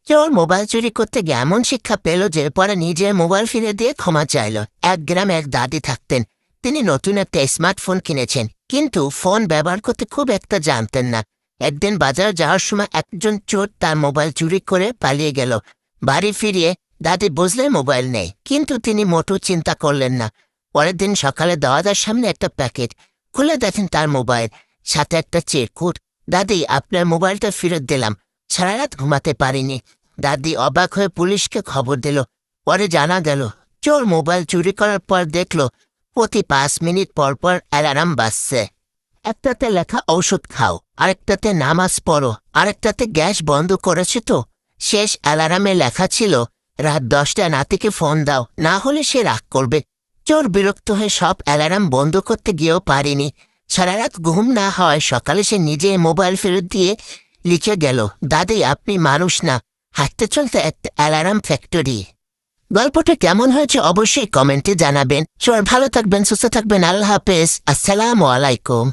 চোর মোবাইল চুরি করতে গিয়ে এমন শিক্ষা পেল যে পরে নিজে মোবাইল ফিরে দিয়ে ক্ষমা চাইল। এক গ্রামে এক দাদি থাকতেন। তিনি নতুন একটা স্মার্টফোন কিনেছেন, কিন্তু ফোন ব্যবহার করতে খুব একটা জানতেন না। একদিন বাজার যাওয়ার সময় একজন চোর তার মোবাইল চুরি করে পালিয়ে গেল। বাড়ি ফিরিয়ে দাদি বুঝলেন মোবাইল নেই, কিন্তু তিনি মোটেও চিন্তা করলেন না। পরের দিন সকালে দরজার সামনে একটা প্যাকেট খুলে দেখেন তার মোবাইল, সাথে একটা চিরকুট। দাদি, আপনার মোবাইলটা ফেরত দিলাম, সারা রাত ঘুমাতে পারিনি। দাদি অবাক হয়ে পুলিশকে খবর দিল। পরে জানা গেল চোর মোবাইল চুরি করার পর দেখল প্রতি 5 মিনিট পর পর অ্যালার্ম বাজছে। একটাতে লেখা ঔষধ খাও, আরেকটাতে নামাজ পড়ো, আরেকটাতে গ্যাস বন্ধ করেছে তো। শেষ অ্যালার্মে লেখা ছিল রাত 10টায় নাতিকে ফোন দাও, না হলে সে রাগ করবে। চোর বিরক্ত হয়ে সব অ্যালার্ম বন্ধ করতে গিয়েও পারিনি। সারা রাত ঘুম না হওয়ায় সকালে সে নিজে মোবাইল ফেরত দিয়ে লিখে গেল, দাদি আপনি মানুষ না, হাঁটতে চলতে একটা অ্যালার্ম ফ্যাক্টরি। গল্পটা কেমন হয়েছে অবশ্যই কমেন্টে জানাবেন। সবাই ভালো থাকবেন, সুস্থ থাকবেন। আল্লাহ হাফেজ, আসসালামু আলাইকুম।